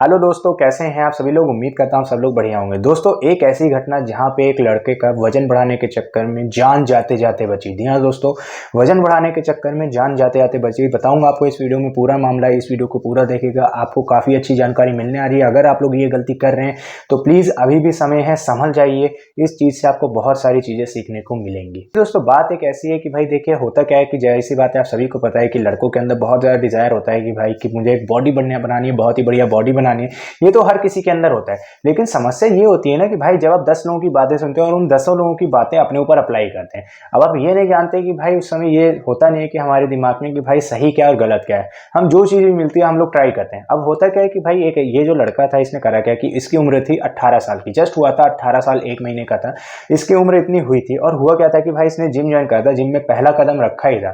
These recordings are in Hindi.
हेलो दोस्तों, कैसे हैं आप सभी लोग। उम्मीद करता हूं सब लोग बढ़िया होंगे। दोस्तों, एक ऐसी घटना जहां पे एक लड़के का वजन बढ़ाने के चक्कर में जान जाते जाते बची। जी हाँ दोस्तों, वजन बढ़ाने के चक्कर में जान जाते जाते बची। बताऊंगा आपको इस वीडियो में पूरा मामला। इस वीडियो को पूरा देखिएगा, आपको काफी अच्छी जानकारी मिलने आ रही है। अगर आप लोग ये गलती कर रहे हैं तो प्लीज अभी भी समय है, संभल जाइए। इस चीज से आपको बहुत सारी चीजें सीखने को मिलेंगी। दोस्तों, बात एक ऐसी है कि भाई देखिए, होता क्या है कि जैसी बात है, आप सभी को पता है कि लड़कों के अंदर बहुत ज्यादा डिजायर होता है कि भाई कि मुझे एक बॉडी बनानी है, बहुत ही बढ़िया बॉडी बनानी है। ये तो हर किसी के अंदर होता है। लेकिन समस्या ये होती है ना कि भाई जब आप 10 लोगों की बातें सुनते हैं और उन 10 लोगों की बातें अपने ऊपर अप्लाई करते हैं, अब आप ये नहीं जानते कि भाई उस समय ये होता नहीं है कि हमारे दिमाग में कि भाई सही क्या और गलत क्या है। हम जो चीज मिलती है हम लोग ट्राई करते हैं। अब होता क्या है कि भाई एक ये जो लड़का था, इसने करा क्या कि इसकी उम्र थी 18 साल की, जस्ट हुआ था 18 साल 1 महीने का था। इसकी उम्र इतनी हुई थी और हुआ क्या था कि भाई इसने जिम ज्वाइन करा था। जिम में पहला कदम रखा ही था।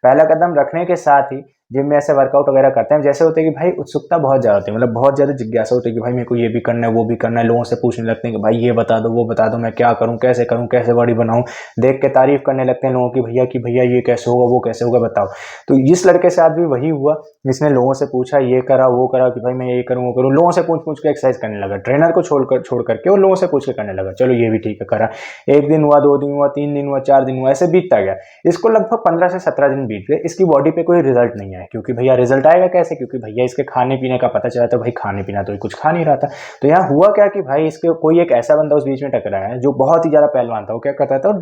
पहला कदम रखने के साथ ही जिम में ऐसे वर्कआउट वगैरह करते हैं, जैसे होते हैं कि भाई उत्सुकता बहुत ज्यादा होती है, मतलब बहुत ज्यादा जिज्ञासा होती है कि भाई मेरे को ये भी करना है, वो भी करना है। लोगों से पूछने लगते हैं कि भाई ये बता दो, वो बता दो, मैं क्या करूं, कैसे बॉडी बनाऊं। देख के तारीफ करने लगते हैं लोगों की, भैया ये कैसे होगा, वो कैसे होगा, बताओ। तो इस लड़के के साथ भी वही हुआ। इसने लोगों से पूछा, ये करा वो करा, कि भाई मैं ये करूं वो करूं। लोगों से पूछ पूछ के एक्सरसाइज करने लगा, ट्रेनर को छोड़ करके और लोगों से पूछ के करने लगा। चलो ये भी ठीक है, करा। 1 दिन हुआ, 2 दिन हुआ, 3 दिन हुआ, 4 दिन हुआ, ऐसे बीतता गया। इसको लगभग 15 से 17 दिन बीत गए। इसकी बॉडी पे कोई रिजल्ट नहीं आया, क्योंकि भैया रिजल्ट आएगा कैसे, क्योंकि भैया इसके खाने पीने का पता चला। तो भाई खाने पीना तो कुछ खा नहीं रहा था। तो यहाँ हुआ क्या कि भाई इसके कोई एक ऐसा बंदा उस बीच में टकराया है जो बहुत ही ज्यादा पहलवान था। वो क्या करता था,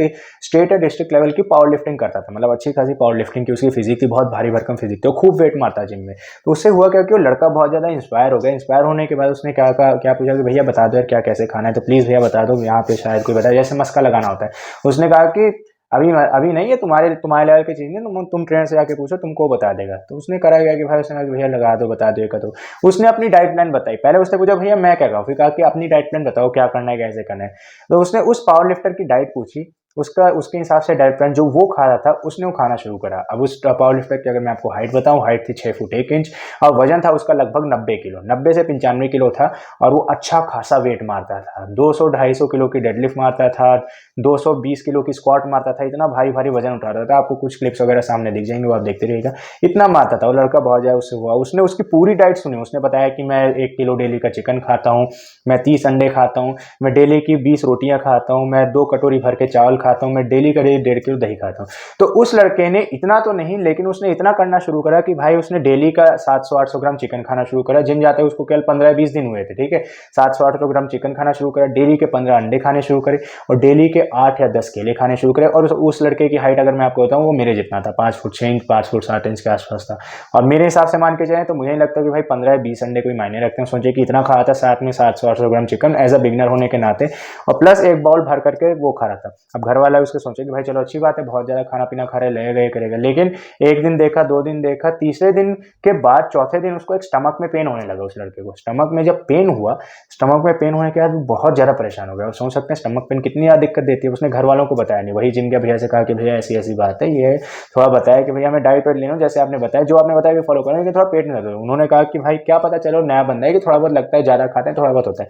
स्टेट या डिस्ट्रिक्ट लेवल की पावर लिफ्टिंग करता था, मतलब अच्छी खासी पावर लिफ्टिंग की उसकी फिजिक थी, बहुत भारी भरकम फिजिक थी, खूब वेट मारता जिम में। तो उससे हुआ क्या कि वो लड़का बहुत ज्यादा इंस्पायर हो गया। इंस्पायर होने के बाद उसने क्या पूछा कि भैया बता दो यार क्या कैसे खाना है, तो प्लीज भैया बता दो, यहाँ पे शायद कोई बताए, जैसे मस्का लगाना होता है। उसने कहा कि अभी अभी नहीं है, तुम्हारे लेवल की चीज नहीं, तुम ट्रेनर से जाके पूछो, तुमको बता देगा। तो उसने करा गया कि भाई उसने कहा कि भैया लगा दो, बता दो, ये कर दो। उसने अपनी डाइट प्लान बताई। पहले उसने पूछा भैया मैं क्या खाऊं, फिर कहा कि अपनी डाइट प्लान बताओ, क्या करना है, कैसे करना है। तो उसने उस पावर लिफ्टर की डाइट पूछी, उसके हिसाब से डाइट प्लान जो वो खा रहा था उसने वो खाना शुरू करा। अब उस पावर लिफ्टर की अगर मैं आपको हाइट बताऊं, हाइट थी 6 फुट 1 इंच और वजन था उसका लगभग 90 किलो, 90 से 95 किलो था। और वो अच्छा खासा वेट मारता था, 200-250 किलो की डेडलिफ्ट मारता था, 220 किलो की स्क्वाट मारता था। इतना भारी भारी वजन उठाता था। आपको कुछ क्लिप्स वगैरह सामने दिख जाएंगे, वो आप देखते रहिएगा। इतना मारता था वो लड़का, बहुत ज्यादा उससे हुआ। उसने उसकी पूरी डाइट सुनी। उसने बताया कि मैं 1 किलो डेली का चिकन खाता हूँ, मैं 30 अंडे खाता हूँ, मैं डेली की 20 रोटियां खाता हूँ, मैं 2 कटोरी भर के चावल खाता हूँ, मैं डेली का 1.5 किलो दही खाता हूँ। तो उस लड़के ने इतना तो नहीं, लेकिन उसने इतना करना शुरू करा कि भाई उसने डेली का 700-800 ग्राम चिकन खाना शुरू करा। जिम जाते उसको केवल 15-20 दिन हुए थे, ठीक है। 700-800 ग्राम चिकन खाना शुरू करा, डेली के 15 अंडे खाने शुरू करे और डेली के 8 या 10 केले खाने शुरू करे। और उस लड़के की हाइट अगर मैं आपको बताऊं, वो मेरे जितना था, 5 फुट 6 इंच, 5 फुट 7 इंच के आसपास था। और मेरे हिसाब से मान के जाए तो मुझे नहीं लगता कि भाई 15-20 अंडे कोई मायने रखते हैं। सोचे कि इतना खाया था, साथ में 700-800 gram chicken as a beginner होने के नाते, और प्लस एक बाउल भर करके वो खा रहा था। अब घर वाला उसके सोचे कि भाई चलो अच्छी बात है, बहुत ज्यादा खाना पीना खा रहे, लगेगा ये करेगा। लेकिन 1 दिन देखा, 2 दिन देखा, तीसरे दिन के बाद चौथे दिन उसको एक स्टमक में पेन होने लगा। उस लड़के को स्टमक में जब पेन हुआ, स्टमक में पेन होने के बाद बहुत ज्यादा परेशान हो गया। सोच सकते हैं स्टमक पेन कितनी ज्यादा दिक्कत देती है। उसने घर वालों को बताया नहीं, वही जिम के भैया से कहा कि भैया ऐसी ऐसी बात है, ये थोड़ा बताया कि भैया मैं डाइट वाइट ले लूँ, जैसे आपने बताया, जो आपने बताया कि फॉलो करें, लेकिन थोड़ा पेट में दर्द हो। उन्होंने कहा कि भाई क्या पता, चलो नया बंदा है कि थोड़ा बहुत लगता है, ज्यादा खाते हैं, थोड़ा बहुत होता है।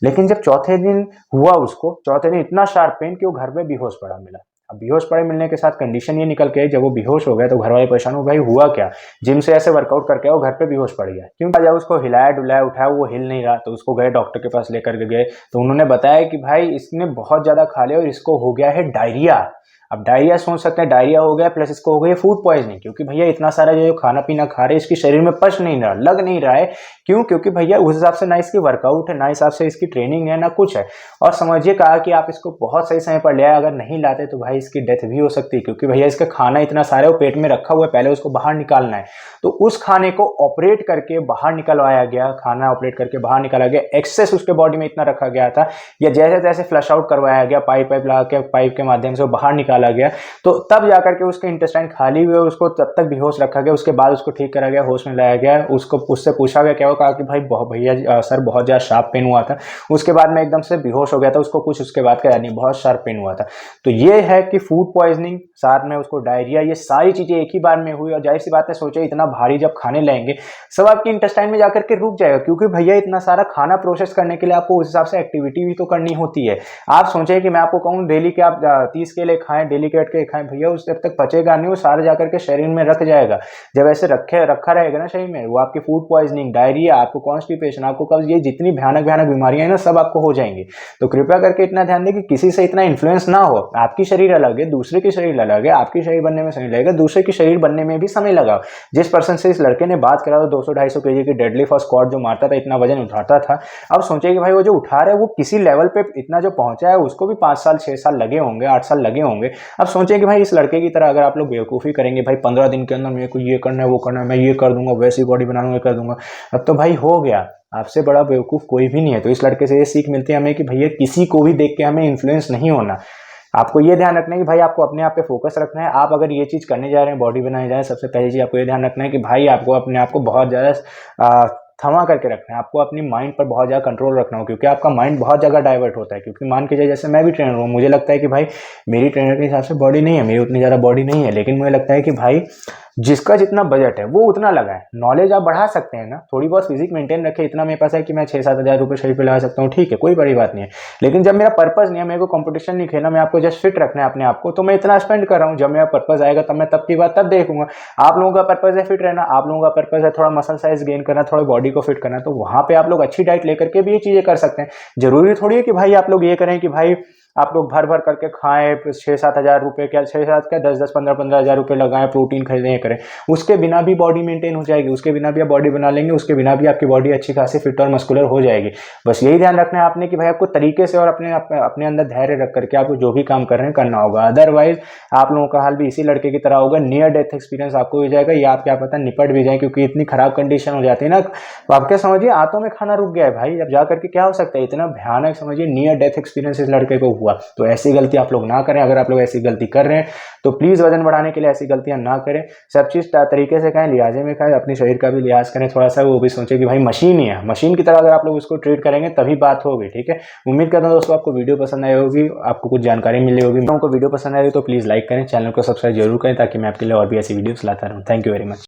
लेकिन जब चौथे दिन हुआ उसको, चौथे दिन इतना शार्प पेन कि वो घर में बेहोश पड़ा मिला। अब बेहोश पड़े मिलने के साथ कंडीशन ये निकल के आई, जब वो बेहोश हो गया तो घर वाले परेशान हो, भाई हुआ क्या। जिम से ऐसे वर्कआउट करके वो घर पे बेहोश पड़ गया। क्योंकि जब उसको हिलाया डुलाया उठाया, वो हिल नहीं रहा। तो उसको गए डॉक्टर के पास लेकर के गए, तो उन्होंने बताया कि भाई इसने बहुत ज्यादा खा लिया और इसको हो गया है डायरिया। अब डायरिया सोच सकते हैं, डायरिया हो गया प्लस इसको हो गई फूड पॉइजनिंग, क्योंकि भैया इतना सारा जो खाना पीना खा रहे हैं इसके शरीर में पच नहीं रहा, लग नहीं रहा है। क्यों? क्योंकि भैया उस हिसाब से ना इसकी वर्कआउट है, ना हिसाब से इसकी ट्रेनिंग है, ना कुछ है। और समझिए कहा कि आप इसको बहुत सही समय पर ले आए, अगर नहीं लाते तो भाई इसकी डेथ भी हो सकती है, क्योंकि भैया इसका खाना इतना सारा वो पेट में रखा हुआ है, पहले उसको बाहर निकालना है। तो उस खाने को ऑपरेट करके बाहर निकलवाया गया, खाना ऑपरेट करके बाहर निकाला गया, एक्सेस उसके बॉडी में इतना रखा गया था, या जैसे तैसे फ्लश आउट करवाया गया, पाइप लगा के, पाइप के माध्यम से बाहर निकाला गया। तो तब जाकर के उसके इंटेस्टाइन खाली हुए, उसको तब तक बेहोश रखा गया। उसके बाद उसको ठीक करा गया, होश में लाया गया। उसको उससे पूछा गया क्या हुआ, कहा कि भाई भैया सर बहुत ज्यादा शार्प पेन हुआ था, उसके बाद में एकदम से बेहोश हो गया था। उसको कुछ उसके बाद का याद नहीं, बहुत शार्प पेन हुआ था। तो ये है कि फूड पॉइजनिंग, साथ में उसको डायरिया, ये सारी चीजें एक ही बार में हुई। और जाहिर सी बात है, सोचे इतना भारी जब खाने लगेंगे सब आपकी इंटेस्टाइन में जाकर के रुक जाएगा, क्योंकि भैया इतना सारा खाना प्रोसेस करने के लिए आपको उस हिसाब से एक्टिविटी भी तो करनी होती है। आप सोचे कि मैं आपको कहूँ डेली के आप 30 केले खाएं, डेली के हटके खाएं भैया, उस जब तक पचेगा नहीं वो सारा जाकर के शरीर में रख जाएगा। जब ऐसे रखा रहेगा ना शरीर में, वो आपकी फूड पॉइजनिंग, डायरिया, आपको कॉन्स्टिपेशन, आपको कब्ज, ये जितनी भयानक भयानक बीमारियां हैं ना सब आपको हो जाएंगी। तो कृपया करके इतना ध्यान दें कि किसी से इतना इन्फ्लुएंस ना हो। आपकी शरीर अलग है, दूसरे की शरीर अलग है, आपकी शरीर बनने में समय लगेगा, दूसरे की शरीर बनने में भी समय लगा। जिस पर्सन से इस लड़के ने बात करा, 200-250 केजी की डेडलिफ्ट और स्क्वाट जो मारता था, इतना वजन उठाता था, अब सोचिए कि भाई वो जो उठा रहा है वो किसी लेवल पे इतना जो पहुंचा है, उसको भी 5 साल 6 साल लगे होंगे, 8 साल लगे होंगे। अब सोचिए कि भाई इस लड़के की तरह अगर आप लोग बेवकूफ़ी करेंगे, भाई 15 दिन के अंदर मेरे को ये करना है वो करना है, मैं ये कर दूंगा, वैसी बॉडी बना दूंगा, कर दूंगा, अब तो भाई हो गया। आपसे बड़ा बेवकूफ़ कोई भी नहीं है। तो इस लड़के से ये सीख मिलती है हमें कि भैया किसी को भी देख के हमें इन्फ्लुएंस नहीं होना। आपको ये ध्यान रखना है कि भाई आपको अपने आप पे फोकस रखना है। आप अगर ये चीज़ करने जा रहे हैं, बॉडी बनाने जा रहे हैं, सबसे पहली चीज़ आपको ये ध्यान रखना है कि भाई आपको अपने आप को बहुत ज़्यादा थमा करके रखना है। आपको अपनी माइंड पर बहुत ज़्यादा कंट्रोल रखना हो, क्योंकि आपका माइंड बहुत जगह डाइवर्ट होता है। क्योंकि मान के जैसे मैं भी ट्रेनर हूँ, मुझे लगता है कि भाई मेरी ट्रेनर के हिसाब से बॉडी नहीं है, मेरी उतनी ज़्यादा बॉडी नहीं है, लेकिन मुझे लगता है कि भाई जिसका जितना बजट है वो उतना लगाए। नॉलेज आप बढ़ा सकते हैं ना, थोड़ी बहुत फिजिक मेंटेन रखें। इतना मेरे पास है कि मैं 6-7 हज़ार रुपये शरीर पे लगा सकता हूँ, ठीक है, कोई बड़ी बात नहीं है। लेकिन जब मेरा पर्पस नहीं है, मेरे को कंपटीशन नहीं खेलना, मैं आपको जस्ट फिट रखना है अपने आप को, तो मैं इतना स्पेंड कर रहा हूँ। जब मेरा पर्पस आएगा तब मैं तब की बात तब देखूंगा। आप लोगों का पर्पस है फिट रहना, आप लोगों का पर्पस है थोड़ा मसल साइज गेन करना, थोड़ा बॉडी को फिट करना, तो वहां पे आप लोग अच्छी डाइट लेकर के भी ये चीजें कर सकते हैं। जरूरी थोड़ी है कि भाई आप लोग ये करें कि भाई आप लोग भर भर करके खाएं, 6-7 हज़ार रुपये, क्या 6-7 क्या 10-10 15-15 हज़ार रुपये लगाएं, प्रोटीन खरीदें, करें। उसके बिना भी बॉडी मेंटेन हो जाएगी, उसके बिना भी आप बॉडी बना लेंगे, उसके बिना भी आपकी बॉडी अच्छी खासी फिट और मस्कुलर हो जाएगी। बस यही ध्यान रखना है आपने कि भाई आपको तरीके से और अपने अंदर धैर्य रख करके आपको जो भी काम कर रहे हैं करना होगा। अदरवाइज आप लोगों का हाल भी इसी लड़के की तरह होगा, नियर डेथ एक्सपीरियंस आपको हो जाएगा, या आप क्या पता निपट भी जाए, क्योंकि इतनी खराब कंडीशन हो जाती है ना। तो आप क्या समझिए, आंतों में खाना रुक गया है भाई, अब जा करके क्या हो सकता है, इतना भयानक समझिए नियर डेथ एक्सपीरियंस इस लड़के को हुआ। तो ऐसी गलती आप लोग ना करें। अगर आप लोग ऐसी गलती कर रहे हैं तो प्लीज वजन बढ़ाने के लिए ऐसी गलतियां ना करें। सब चीज तरीके से खाएं, लिहाजे में खाएं, अपने शरीर का भी लिहाज करें थोड़ा सा। वो भी सोचे कि भाई मशीन ही है, मशीन की तरह अगर आप लोग उसको ट्रीट करेंगे तभी बात होगी, ठीक है। उम्मीद करता हूं दोस्तों आपको वीडियो पसंद आई होगी, आपको कुछ जानकारी मिली होगी। आपको वीडियो पसंद आई तो प्लीज लाइक करें, चैनल को सब्सक्राइब जरूर करें, ताकि मैं आपके लिए और भी ऐसी वीडियोस लाता रहूं। Thank you very much.